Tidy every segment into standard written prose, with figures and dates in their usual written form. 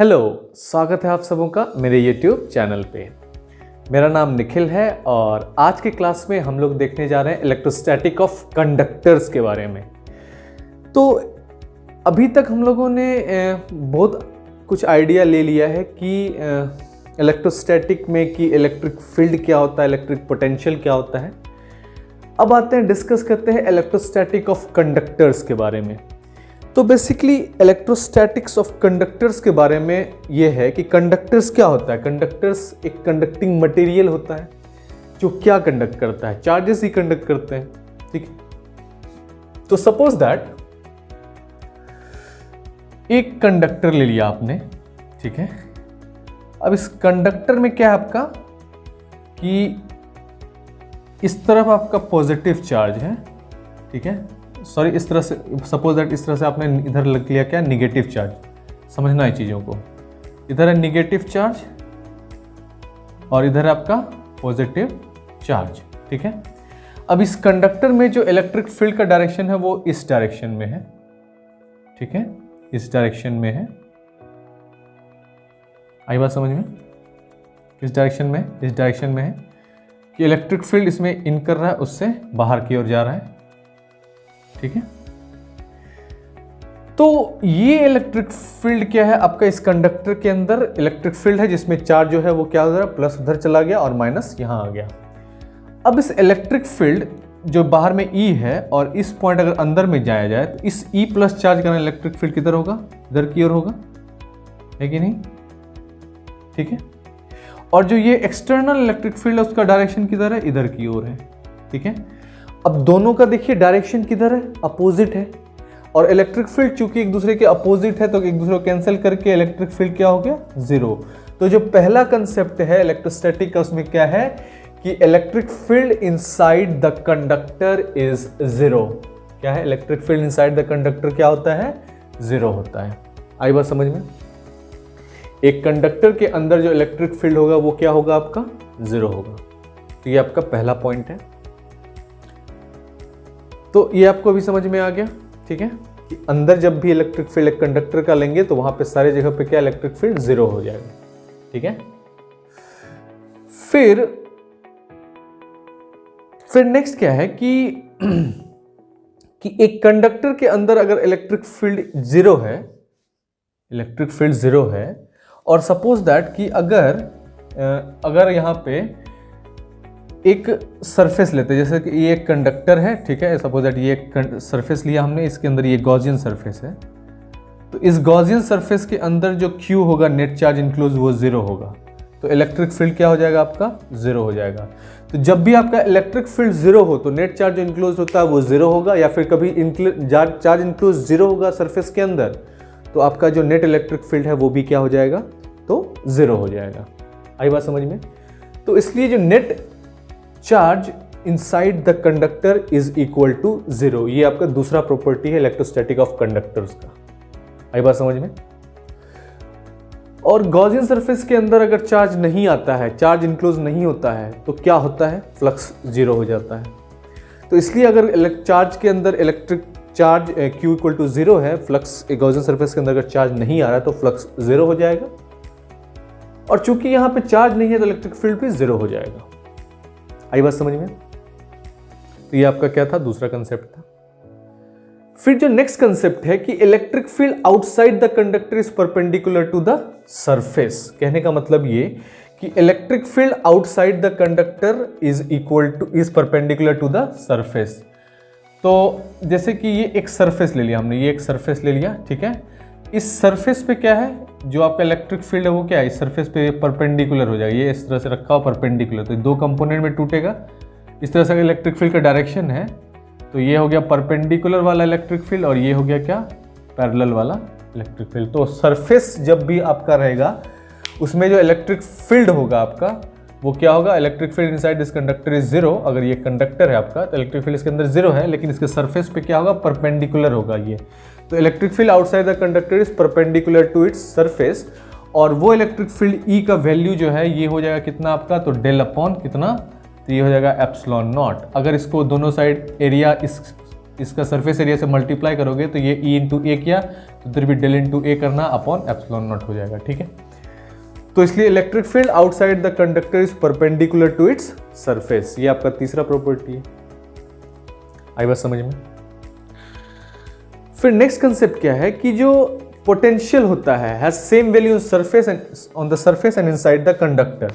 Hello, स्वागत है आप सबों का मेरे YouTube चैनल पे। मेरा नाम निखिल है और आज के क्लास में हम लोग देखने जा रहे हैं इलेक्ट्रोस्टैटिक ऑफ कंडक्टर्स के बारे में। तो अभी तक हम लोगों ने बहुत कुछ आइडिया ले लिया है कि इलेक्ट्रोस्टैटिक में कि इलेक्ट्रिक फील्ड क्या होता है, इलेक्ट्रिक पोटेंशियल क्या होता है। अब आते हैं, डिस्कस करते हैं इलेक्ट्रोस्टैटिक ऑफ कंडक्टर्स के बारे में। तो बेसिकली इलेक्ट्रोस्टैटिक्स ऑफ कंडक्टर्स के बारे में ये है कि कंडक्टर्स क्या होता है। कंडक्टर्स एक कंडक्टिंग मटेरियल होता है जो क्या कंडक्ट करता है, चार्जेस ही कंडक्ट करते हैं। ठीक है, तो सपोज दैट एक कंडक्टर ले लिया आपने, ठीक है। अब इस कंडक्टर में क्या है आपका कि इस तरफ आपका पॉजिटिव चार्ज है, ठीक है। सॉरी, इस तरह से सपोज दैट इस तरह से आपने इधर लग लिया क्या, निगेटिव चार्ज। समझना है चीज़ों को, इधर है निगेटिव चार्ज और इधर है आपका पॉजिटिव चार्ज, ठीक है। अब इस कंडक्टर में जो इलेक्ट्रिक फील्ड का डायरेक्शन है वो इस डायरेक्शन में है, ठीक है, इस डायरेक्शन में है। आई बात समझ में? किस डायरेक्शन में? इस डायरेक्शन में है कि इलेक्ट्रिक फील्ड इसमें इन कर रहा है, उससे बाहर की ओर जा रहा है, ठीक है। तो ये इलेक्ट्रिक फील्ड क्या है आपका, इस कंडक्टर के अंदर इलेक्ट्रिक फील्ड है जिसमें चार्ज जो है वो क्या हो रहा है, प्लस उधर चला गया और माइनस यहां आ गया। अब इस इलेक्ट्रिक फील्ड जो बाहर में E है और इस पॉइंट अगर अंदर में जाया जाए तो इस E प्लस चार्ज का इलेक्ट्रिक फील्ड किधर होगा, इधर की ओर होगा, है कि नहीं? ठीक है। और जो ये एक्सटर्नल इलेक्ट्रिक फील्ड है उसका डायरेक्शन किधर है, इधर की ओर है, ठीक है। अब दोनों का देखिए डायरेक्शन किधर है, अपोजिट है। और इलेक्ट्रिक फील्ड चूंकि एक दूसरे के अपोजिट है तो एक दूसरे को कैंसिल करके इलेक्ट्रिक फील्ड क्या हो गया, जीरो। तो जो पहला कंसेप्ट है इलेक्ट्रोस्टैटिक का उसमें क्या है कि electric field inside the conductor is zero. क्या है, electric field inside the conductor क्या होता है, जीरो होता है। आई बात समझ में? एक कंडक्टर के अंदर जो इलेक्ट्रिक फील्ड होगा वो क्या होगा, आपका जीरो होगा। तो ये आपका पहला पॉइंट है। तो ये आपको अभी समझ में आ गया, ठीक है, कि अंदर जब भी इलेक्ट्रिक फील्ड एक कंडक्टर का लेंगे तो वहां पे सारे जगह पे क्या इलेक्ट्रिक फील्ड जीरो हो जाएगा, ठीक है। फिर नेक्स्ट क्या है कि एक कंडक्टर के अंदर अगर इलेक्ट्रिक फील्ड जीरो है, इलेक्ट्रिक फील्ड जीरो है, और सपोज दैट कि अगर यहां पे एक सरफेस लेते हैं, जैसे कि ये एक कंडक्टर है, ठीक है, सपोज दैट ये एक सरफेस लिया हमने, इसके अंदर ये गॉसियन सरफेस है। तो इस गॉसियन सरफेस के अंदर जो Q होगा, नेट चार्ज इनक्लोज, वो जीरो होगा। तो इलेक्ट्रिक फील्ड क्या हो जाएगा, आपका जीरो हो जाएगा। तो जब भी आपका इलेक्ट्रिक फील्ड जीरो हो तो नेट चार्ज जो इनक्लोज होता है वो जीरो होगा, या फिर कभी चार्ज इनक्लोज जीरो होगा सरफेस के अंदर तो आपका जो नेट इलेक्ट्रिक फील्ड है वो भी क्या हो जाएगा, तो जीरो हो जाएगा। आई बात समझ में? तो इसलिए जो net charge inside the conductor is equal to zero, ये आपका दूसरा प्रॉपर्टी है इलेक्ट्रोस्टैटिक ऑफ कंडक्टर्स का। आई बात समझ में? और गॉसियन सरफेस के अंदर अगर चार्ज नहीं आता है, चार्ज इनक्लोज नहीं होता है, तो क्या होता है, फ्लक्स जीरो हो जाता है। तो इसलिए अगर चार्ज के अंदर electric charge Q equal to zero है, फ्लक्स गॉसियन सरफेस के अंदर अगर चार्ज नहीं आ रहा है तो फ्लक्स जीरो हो जाएगा। और चूंकि यहां पे चार्ज नहीं है तो इलेक्ट्रिक फील्ड भी जीरो हो जाएगा। आई बात समझ में? तो ये आपका क्या था, दूसरा कंसेप्ट था। फिर जो नेक्स्ट कंसेप्ट है कि electric field outside the conductor is perpendicular to the surface. कहने का मतलब ये कि electric field outside the conductor is perpendicular to the surface. तो जैसे कि ये एक सरफेस ले लिया हमने, ये एक सरफेस ले लिया, ठीक है। इस सरफेस पे क्या है, जो आपका इलेक्ट्रिक फील्ड है वो क्या है, इस सरफेस पे परपेंडिकुलर हो जाएगा। ये इस तरह से रखा हो परपेंडिकुलर, तो दो कंपोनेंट में टूटेगा। इस तरह से इलेक्ट्रिक फील्ड का डायरेक्शन है तो ये हो गया परपेंडिकुलर वाला इलेक्ट्रिक फील्ड और ये हो गया क्या, पैरेलल वाला इलेक्ट्रिक फील्ड। तो सरफेस जब भी आपका रहेगा उसमें जो इलेक्ट्रिक फील्ड होगा आपका वो क्या होगा, electric field inside this conductor is zero. अगर ये कंडक्टर है आपका तो इलेक्ट्रिक फील्ड इसके अंदर जीरो है, लेकिन इसके सरफेस पे क्या होगा, परपेंडिकुलर होगा ये। तो electric field outside the conductor is perpendicular to its surface, और वो इलेक्ट्रिक फील्ड E का वैल्यू जो है ये हो जाएगा कितना आपका, तो डेल अपॉन कितना, तो ये हो जाएगा एप्सिलॉन नॉट। अगर इसको दोनों साइड एरिया इसका सरफेस एरिया से मल्टीप्लाई करोगे तो ये ई इंटू ए किया तो इधर भी डेल इंटू ए करना अपॉन एप्सिलॉन नॉट हो जाएगा, ठीक है। तो इसलिए electric field outside the conductor is perpendicular to its surface, ये आपका तीसरा प्रॉपर्टी है। आई बात समझ में। फिर नेक्स्ट कंसेप्ट क्या है कि जो पोटेंशियल होता है has same value surface on the surface and inside the conductor.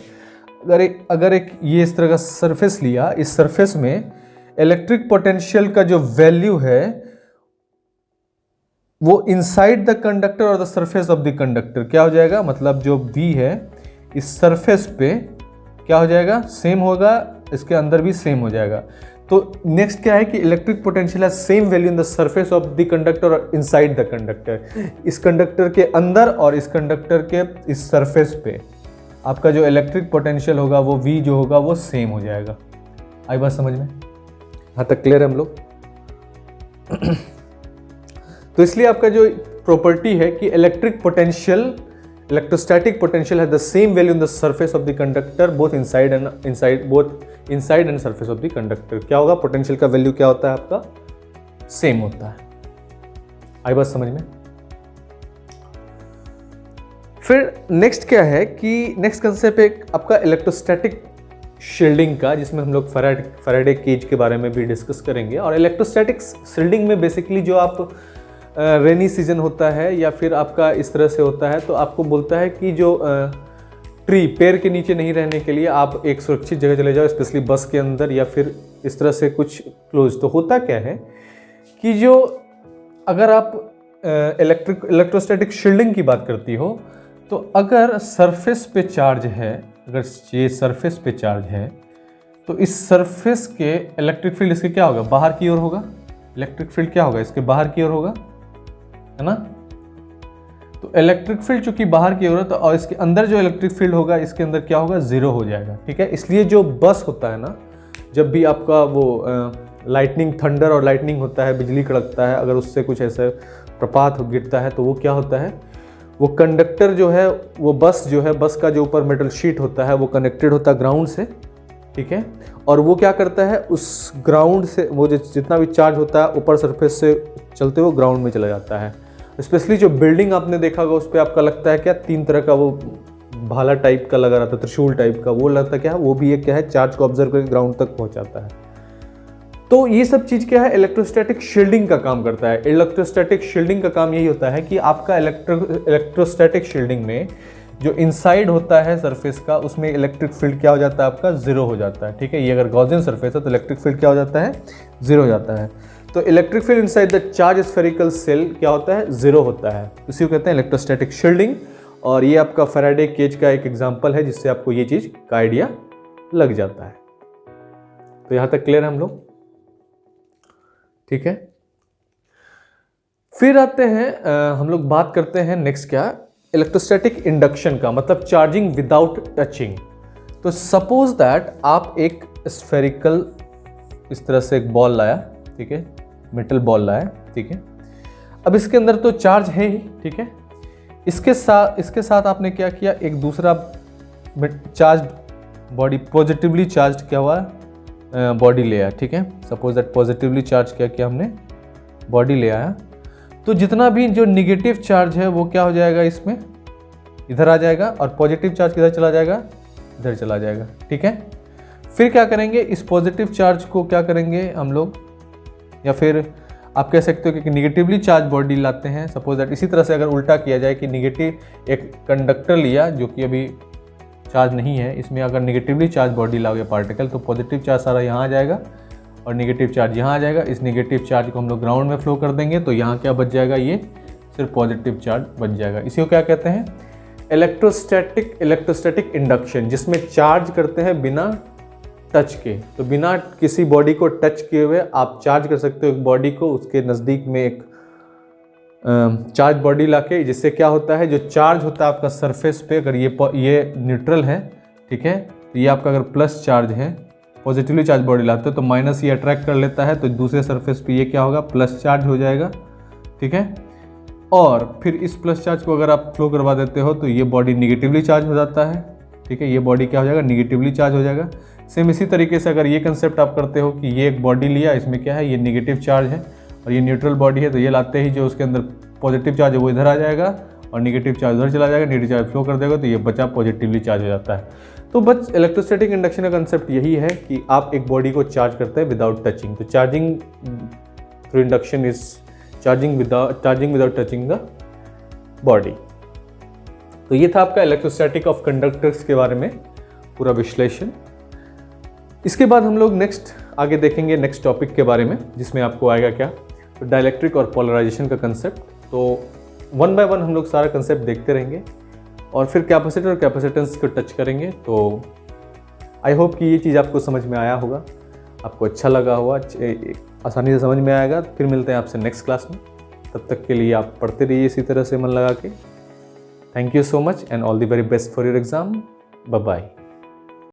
अगर एक ये इस तरह का सरफेस लिया, इस सरफेस में इलेक्ट्रिक पोटेंशियल का जो वैल्यू है वो इनसाइड द कंडक्टर और the surface of the conductor क्या हो जाएगा, मतलब जो V है इस सरफेस पे क्या हो जाएगा, सेम होगा, इसके अंदर भी सेम हो जाएगा। तो नेक्स्ट क्या है कि इलेक्ट्रिक पोटेंशियल है same value in the surface of the conductor और इनसाइड द कंडक्टर। इस कंडक्टर के अंदर और इस कंडक्टर के इस सरफेस पे आपका जो इलेक्ट्रिक पोटेंशियल होगा वो V जो होगा वो सेम हो जाएगा। आई बात समझ में, यहाँ तक क्लियर है हम लोग। तो इसलिए आपका जो प्रॉपर्टी है कि इलेक्ट्रिक पोटेंशियल, इलेक्ट्रोस्टैटिक पोटेंशियल है the same value in the surface of the conductor both inside and surface of the conductor. क्या होगा, पोटेंशियल का वैल्यू क्या होता है आपका, सेम होता है। आई बात समझ में। फिर नेक्स्ट क्या है कि नेक्स्ट कंसेप्ट है आपका इलेक्ट्रोस्टैटिक शील्डिंग का, जिसमें हम लोग फैराडे केज के बारे में भी डिस्कस करेंगे। और इलेक्ट्रोस्टैटिक शील्डिंग में बेसिकली जो आप रेनी सीजन होता है या फिर आपका इस तरह से होता है तो आपको बोलता है कि जो ट्री पेड़ के नीचे नहीं रहने के लिए आप एक सुरक्षित जगह चले जाओ, स्पेशली बस के अंदर या फिर इस तरह से कुछ क्लोज। तो होता क्या है कि जो अगर आप इलेक्ट्रोस्टैटिक शील्डिंग की बात करती हो तो अगर सरफेस पे चार्ज है, अगर ये सरफेस पे चार्ज है तो इस सरफेस के इलेक्ट्रिक फील्ड इसके क्या होगा, बाहर की ओर होगा। इलेक्ट्रिक फील्ड क्या होगा, इसके बाहर की ओर होगा, है ना। तो इलेक्ट्रिक फील्ड चूंकि बाहर की ओर है तो और इसके अंदर जो इलेक्ट्रिक फील्ड होगा इसके अंदर क्या होगा, जीरो हो जाएगा, ठीक है। इसलिए जो बस होता है ना, जब भी आपका वो लाइटनिंग, थंडर और लाइटनिंग होता है, बिजली कड़कता है, अगर उससे कुछ ऐसा प्रपात गिरता है तो वो क्या होता है, वो कंडक्टर जो है, वो बस जो है, बस का जो ऊपर मेटल शीट होता है वो कनेक्टेड होता है ग्राउंड से, ठीक है। और वो क्या करता है, उस ग्राउंड से वो जितना भी चार्ज होता है ऊपर सरफेस से चलते हुए ग्राउंड में चला जाता है। स्पेशली जो बिल्डिंग आपने देखा होगा उस पर आपका लगता है क्या, 3 तरह का वो भाला टाइप का लगा रहता है, त्रिशूल टाइप का, वो लगता क्या है, वो भी एक क्या है, चार्ज को ऑब्जर्व करके ग्राउंड तक पहुंचाता है। तो ये सब चीज़ क्या है, इलेक्ट्रोस्टैटिक शील्डिंग का काम करता है। इलेक्ट्रोस्टैटिक शील्डिंग का काम यही होता है कि आपका इलेक्ट्रोस्टैटिक शील्डिंग में जो इनसाइड होता है सरफेस का, उसमें इलेक्ट्रिक फील्ड क्या हो जाता है आपका, जीरो हो जाता है, ठीक है। ये अगर गॉसियन सरफेस है तो इलेक्ट्रिक फील्ड क्या हो जाता है, जीरो हो जाता है। तो electric field inside the charge spherical shell क्या होता है, जीरो होता है। इसी को कहते हैं इलेक्ट्रोस्टैटिक शील्डिंग। और ये आपका फैराडे केज का एक एग्जांपल है जिससे आपको ये चीज का आइडिया लग जाता है। तो यहां तक क्लियर है हम लोग, ठीक है। फिर आते हैं हम लोग बात करते हैं नेक्स्ट क्या, इलेक्ट्रोस्टैटिक इंडक्शन का, मतलब चार्जिंग विदाउट टचिंग। तो सपोज दैट आप एक स्फेरिकल इस तरह से एक बॉल लाया, ठीक है, मेटल बॉल लाया, ठीक है। अब इसके अंदर तो चार्ज है ही, ठीक है। इसके साथ आपने क्या किया, एक दूसरा चार्ज बॉडी, पॉजिटिवली चार्ज क्या हुआ बॉडी ले आया, ठीक है। सपोज दैट पॉजिटिवली चार्ज क्या किया हमने, बॉडी ले आया। तो जितना भी जो निगेटिव चार्ज है वो क्या हो जाएगा, इसमें इधर आ जाएगा, और पॉजिटिव चार्ज किधर चला जाएगा, इधर चला जाएगा, ठीक है। फिर क्या करेंगे, इस पॉजिटिव चार्ज को क्या करेंगे हम लोग, या फिर आप कह सकते हो कि निगेटिवली चार्ज बॉडी लाते हैं। सपोज दैट इसी तरह से अगर उल्टा किया जाए कि निगेटिव एक कंडक्टर लिया जो कि अभी चार्ज नहीं है, इसमें अगर निगेटिवली चार्ज बॉडी लाओगे पार्टिकल, तो पॉजिटिव चार्ज सारा यहाँ आ जाएगा और निगेटिव चार्ज यहाँ आ जाएगा। इस निगेटिव चार्ज को हम लोग ग्राउंड में फ्लो कर देंगे तो यहाँ क्या बच जाएगा, ये सिर्फ पॉजिटिव चार्ज बच जाएगा। इसी को क्या कहते हैं, इलेक्ट्रोस्टैटिक इंडक्शन, जिसमें चार्ज करते हैं बिना टच के। तो बिना किसी बॉडी को टच किए हुए आप चार्ज कर सकते हो एक बॉडी को, उसके नज़दीक में एक चार्ज बॉडी लाके, जिससे क्या होता है, जो चार्ज होता है आपका सरफेस पे, अगर ये न्यूट्रल है, ठीक है, तो ये आपका अगर प्लस चार्ज है, पॉजिटिवली चार्ज बॉडी लाते हो तो माइनस ये अट्रैक्ट कर लेता है, तो दूसरे सरफेस पे ये क्या होगा, प्लस चार्ज हो जाएगा, ठीक है। और फिर इस प्लस चार्ज को अगर आप फ्लो करवा देते हो तो ये बॉडी निगेटिवली चार्ज हो जाता है, ठीक है। ये बॉडी क्या हो जाएगा, निगेटिवली चार्ज हो जाएगा। सेम इसी तरीके से अगर ये कंसेप्ट आप करते हो कि ये एक बॉडी लिया, इसमें क्या है, ये नेगेटिव चार्ज है और ये न्यूट्रल बॉडी है, तो ये लाते ही जो उसके अंदर पॉजिटिव चार्ज है वो इधर आ जाएगा और नेगेटिव चार्ज उधर चला जाएगा, नेगेटिव चार्ज फ्लो कर देगा तो ये बचा पॉजिटिवली चार्ज हो जाता है। तो बस इलेक्ट्रोस्टैटिक इंडक्शन का कंसेप्ट यही है कि आप एक बॉडी को चार्ज करते हैं विदाउट टचिंग। तो charging through induction is charging without touching the body. तो ये था आपका इलेक्ट्रोस्टैटिक ऑफ कंडक्टर्स के बारे में पूरा विश्लेषण। इसके बाद हम लोग नेक्स्ट आगे देखेंगे नेक्स्ट टॉपिक के बारे में, जिसमें आपको आएगा क्या, तो डाइलेक्ट्रिक और पोलराइजेशन का कंसेप्ट। तो वन बाय वन हम लोग सारा कंसेप्ट देखते रहेंगे और फिर कैपेसिटर और कैपेसिटेंस को टच करेंगे। तो आई होप कि ये चीज़ आपको समझ में आया होगा, आपको अच्छा लगा होगा, आसानी से समझ में आएगा। फिर मिलते हैं आपसे नेक्स्ट क्लास में, तब तक के लिए आप पढ़ते रहिए इसी तरह से मन लगा के। Thank you so much and all the very best for your exam. Bye bye.